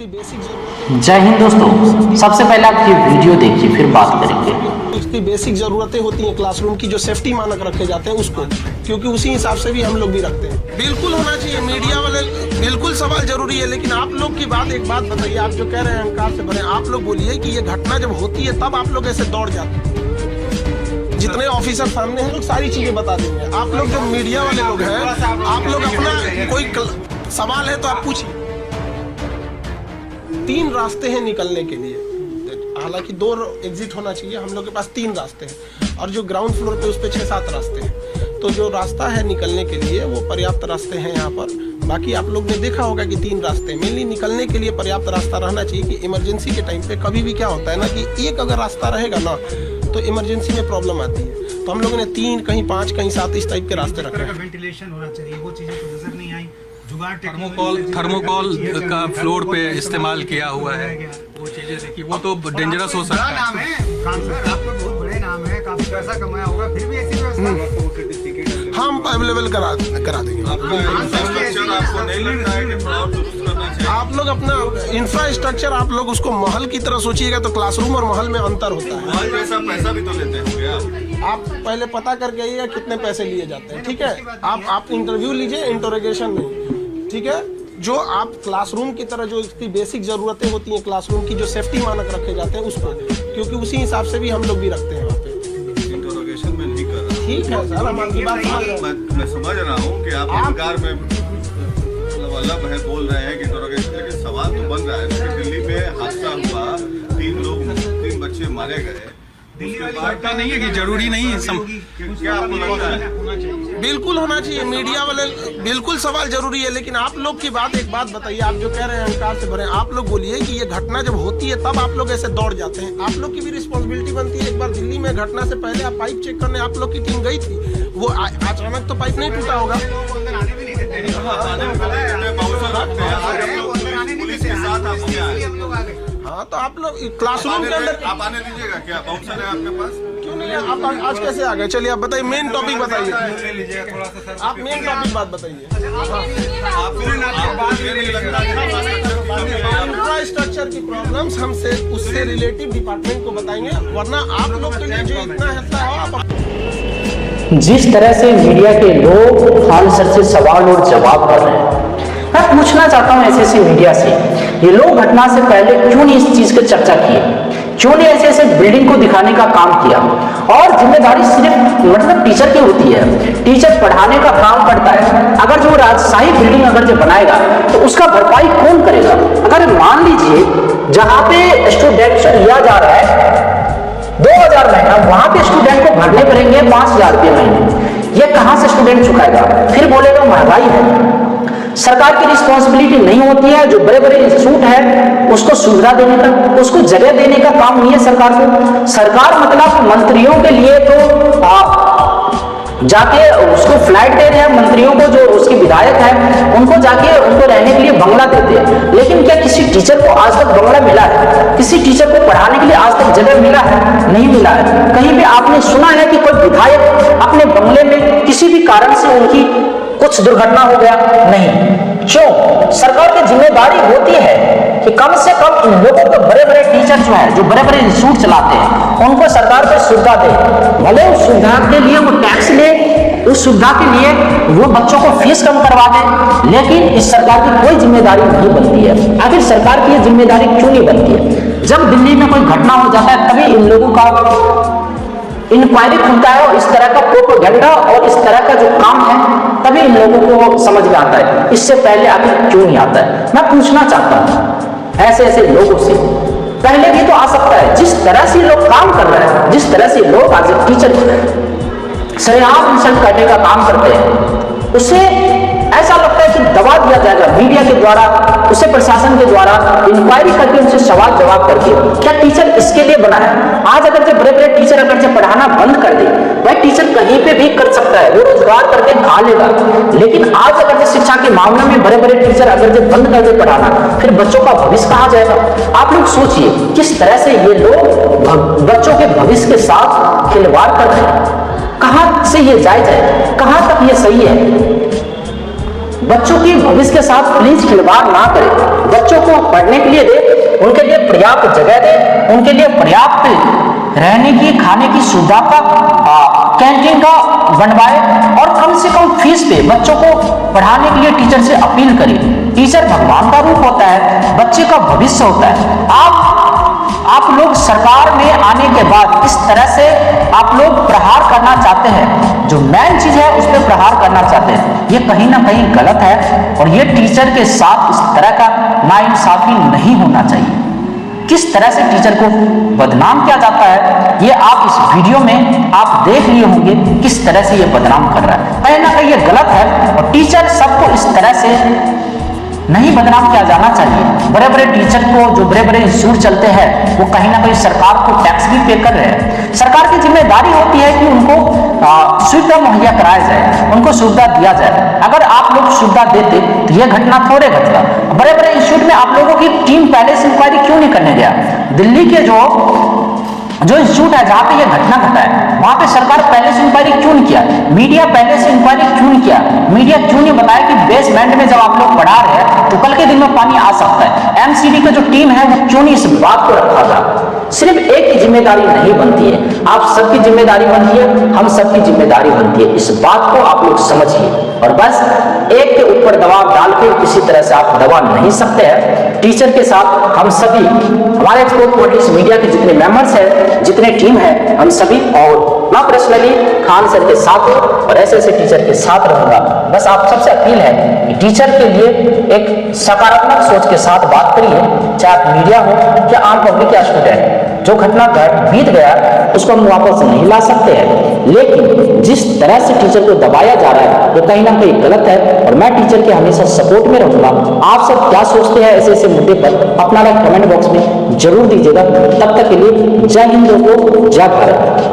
इसकी बेसिक जरूरतें। जय हिंद दोस्तों, सबसे पहले आप ये वीडियो देखिए फिर बात करेंगे। इसकी बेसिक जरूरतें होती हैं क्लासरूम की, जो सेफ्टी मानक रखे जाते हैं उसको, क्योंकि उसी हिसाब से भी हम लोग भी रखते हैं। बिल्कुल होना चाहिए, मीडिया वाले बिल्कुल सवाल जरूरी है, लेकिन आप लोग की बात एक बात बताइए, आप जो कह रहे हैं अहंकार से भरे, आप लोग बोलिए कि ये घटना जब होती है तब आप लोग ऐसे दौड़ जाते हैं। जितने ऑफिसर सामने हैं लोग सारी चीजें बता देंगे। आप लोग जो मीडिया वाले लोग हैं, आप लोग अपना कोई सवाल है तो आप पूछिए। 3 रास्ते हैं निकलने के लिए, हालांकि 2 एग्जिट होना चाहिए, हम लोग के पास 3 रास्ते हैं, और जो ग्राउंड फ्लोर पे उस पे 6-7 रास्ते हैं। तो जो रास्ता है निकलने के लिए वो पर्याप्त रास्ते हैं यहाँ पर। बाकी आप लोग ने देखा होगा कि 3 रास्ते मेनली निकलने के लिए पर्याप्त रास्ता रहना चाहिए, कि इमरजेंसी के टाइम पे कभी भी क्या होता है ना कि एक अगर रास्ता रहेगा ना तो इमरजेंसी में प्रॉब्लम आती है। तो हम लोगों ने 3, कहीं 5, कहीं 7 इस टाइप के रास्ते रखे हैं। वेंटिलेशन होना चाहिए, वो चीजें तो नजर नहीं आई। थर्मोकॉल का फ्लोर पे इस्तेमाल किया हुआ है, वो चीजें देखिए, वो तो डेंजरस हो सकता है। नाम है खान सर, आपका बहुत बड़े नाम है, काफी पैसा कमाया होगा, फिर भी ऐसी व्यवस्था हम अवेलेबल करा देंगे। आप लोग अपना इंफ्रास्ट्रक्चर आप लोग उसको महल की तरह सोचिएगा तो क्लासरूम और महल में अंतर होता है। महल जैसा पैसा भी तो लेते होंगे आप पहले पता करके आइएगा कितने पैसे लिए जाते हैं, ठीक है। आप इंटरव्यू लीजिए, इंटरोगेशन नहीं, ठीक है। जो आप क्लासरूम की तरह जो इसकी बेसिक जरूरतें होती हैं क्लासरूम की, जो सेफ्टी मानक रखे जाते हैं उसको, क्योंकि उसी हिसाब से भी हम लोग भी रखते हैं वहाँ पे। इंटरोगेशन में नहीं कर रहा, ठीक है सर, हम आपकी बात मैं समझ रहा हूँ कि आप अहंकार में मतलब अलग है बोल रहे हैं कि इंटरोगेशन, लेकिन सवाल तो बन रहा है कि दिल्ली में हादसा हुआ, 3 बच्चे मारे गए। लगता नहीं है कि जरूरी नहीं है, क्या आपको लगता है? बिल्कुल होना चाहिए, मीडिया वाले बिल्कुल सवाल जरूरी है, लेकिन आप लोग की बात एक बात बताइए, आप जो कह रहे हैं अहंकार से भरे, आप लोग बोलिए कि ये घटना जब होती है तब आप लोग ऐसे दौड़ जाते हैं। आप लोग की भी रिस्पॉन्सिबिलिटी बनती है। एक बार दिल्ली में घटना से पहले आप पाइप चेक करने आप लोग की टीम गई थी, वो अचानक तो पाइप नहीं टूटा होगा। हाँ, तो आप लोग क्लासरूम के अंदर आप आने दीजिएगा क्या? बाउंसर है आपके पास? क्यों नहीं है? आप आज कैसे आ गए? चलिए आप बताइए, मेन टॉपिक बताइए, आप मेन टॉपिक बात बताइए। इंफ्रास्ट्रक्चर की प्रॉब्लम्स हमसे उससे रिलेटिव डिपार्टमेंट को बताएंगे, वरना आप लोग के लिए जो इतना हिस्सा हो आप। जिस तरह से मीडिया के लोग खान सर से सवाल और जवाब कर रहे हैं, मैं पूछना चाहता हूं ऐसे मीडिया से, ये लोग घटना से पहले क्यों नहीं इस चीज की चर्चा किए, क्यों नहीं ऐसे बिल्डिंग को दिखाने का काम किया। और जिम्मेदारी सिर्फ मतलब टीचर की होती है, टीचर पढ़ाने का काम करता है। अगर जो राजशाही बिल्डिंग अगर जो बनाएगा तो उसका भरपाई कौन करेगा? अगर मान लीजिए जहां पे स्टूडेंट लिया जा रहा है 2000 महीना, वहां पे स्टूडेंट को भरने पड़ेंगे 5000 रुपये महीने, ये कहां से स्टूडेंट चुकाएगा? फिर बोलेगा महंगाई है। सरकार की रिस्पॉन्सिबिलिटी नहीं होती है जो बड़े बड़े इंस्टीट्यूट है उसको सुविधा देने का, उसको जगह देने का काम नहीं है सरकार को। सरकार मतलब मंत्रियों के लिए तो जाके उसको फ्लैट दे रहे हैं, मंत्रियों को जो उसके विधायक हैं उनको जाके उनको रहने के लिए बंगला देते हैं, लेकिन क्या किसी टीचर को आज तक बंगला मिला है? किसी टीचर को पढ़ाने के लिए आज तक जगह मिला है? नहीं मिला है। कहीं भी आपने सुना है कि कोई विधायक अपने बंगले में किसी भी कारण से उनकी कुछ दुर्घटना हो गया? नहीं। क्यों? सरकार की जिम्मेदारी होती है कि कम से कम इन लोगों को, बड़े बड़े टीचर जो है जो बड़े बड़े इंस्टीट्यूट चलाते हैं उनको सरकार को सुविधा दे, भले उस सुविधा के लिए वो टैक्स ले, उस सुविधा के लिए वो बच्चों को फीस कम करवा दे, लेकिन इस सरकार की कोई जिम्मेदारी नहीं बनती है। आखिर सरकार की ये जिम्मेदारी क्यों नहीं बनती है? जब दिल्ली में कोई घटना हो जाता है तभी इन लोगों का इंक्वायरी खुलता है और इस तरह का प्रोपेगेंडा और इस तरह का जो काम है तभी इन लोगों को समझ में आता है। इससे पहले आखिर क्यों नहीं आता है? मैं पूछना चाहता हूं ऐसे लोगों से, पहले भी तो आ सकता है। जिस तरह से लोग काम कर रहे हैं, जिस तरह से लोग आज टीचर सरेआम इंसल्ट करने का काम करते हैं, उसे ऐसा लगता है कि दबा दिया जाएगा मीडिया के द्वारा, उसे प्रशासन के द्वारा इंक्वायरी करके उनसे सवाल जवाब करके। क्या टीचर इसके लिए बना है? आज अगर जो बड़े बड़े टीचर अगर जो पढ़ाना बंद कर दे, वह टीचर कहीं पे भी कर सकता है, वो रोजगार करके खा लेगा। लेकिन आज अगर जो शिक्षा के मामले में बड़े बड़े टीचर अगर जो बंद कर दे पढ़ाना, फिर बच्चों का भविष्य कहाँ जाएगा? आप लोग सोचिए किस तरह से ये लोग बच्चों के भविष्य के साथ खिलवाड़ कर रहे हैं। कहां से ये जायज है? कहां तक ये सही है? बच्चों की भविष्य के साथ प्लीज खिलवाड़ ना करें। बच्चों को पढ़ने के लिए दे, उनके लिए पर्याप्त जगह दे, उनके लिए पर्याप्त रहने की खाने की सुविधा का कैंटीन का बनवाए और कम से कम फीस पे बच्चों को पढ़ाने के लिए टीचर से अपील करें। टीचर भगवान का रूप होता है, बच्चे का भविष्य होता है। आप लोग सरकार में आने के बाद इस तरह से आप लोग प्रहार करना चाहते हैं, जो मेन चीज है उस पर प्रहार करना चाहते हैं, ये कहीं ना कहीं गलत है और ये टीचर के साथ इस तरह का नाइंसाफी नहीं होना चाहिए। किस तरह से टीचर को बदनाम किया जाता है ये आप इस वीडियो में आप देख लिए होंगे, किस तरह से ये बदनाम कर रहा है। कहीं ना कहीं ये गलत है और टीचर सबको इस तरह से नहीं बदनाम किया जाना चाहिए। बड़े बड़े टीचर को, जो बड़े बड़े इंस्टीट्यूट चलते हैं, वो कहीं ना कहीं सरकार को टैक्स भी पे कर रहे हैं। सरकार की जिम्मेदारी होती है कि उनको सुविधा मुहैया कराया जाए, उनको सुविधा दिया जाए। अगर आप लोग सुविधा देते तो यह घटना थोड़े घटता। बड़े बड़े इंस्टीट्यूट में आप लोगों की टीम पहले से इंक्वायरी क्यों नहीं करने गया? दिल्ली के जो इंस्टीट्यूट है जहां पे ये घटना घटा है, वहां पे सरकार पहले से इंक्वायरी क्यों नहीं किया? मीडिया पहले से इंक्वायरी क्यों नहीं किया? मीडिया क्यों नहीं बताया कि बेसमेंट में जब आप लोग पढ़ा रहे हैं तो कल के दिन में पानी आ सकता है? एमसीडी का जो टीम है वो क्यों नहीं इस बात को रखा था? सिर्फ एक की जिम्मेदारी नहीं बनती है, आप सबकी जिम्मेदारी बनती है, हम सबकी जिम्मेदारी बनती है। इस बात को आप लोग समझिए और बस एक के ऊपर दबाव डाल के किसी तरह से आप दबा नहीं सकते हैं। टीचर के साथ हम सभी, हमारे एक्सपोर्ट पॉलिटिक्स मीडिया के जितने मेंबर्स हैं, जितने टीम है, हम सभी और मैं पर्सनली खान सर के साथ हूं और ऐसे टीचर के साथ रहूंगा। बस आप सबसे अपील है कि टीचर के लिए एक सकारात्मक सोच के साथ बात करिए, चाहे आप मीडिया हो या आम पब्लिक या स्टूडेंट। जो घटना बीत गया उसको हम वापस नहीं ला सकते हैं, लेकिन जिस तरह से टीचर को दबाया जा रहा है वो कहीं ना कहीं गलत है और मैं टीचर के हमेशा सपोर्ट में रहूंगा। आप सब क्या सोचते हैं ऐसे मुद्दे पर अपना कमेंट बॉक्स में जरूर दीजिएगा। तब तक के लिए जय हिंद दोस्तों, जय भारत।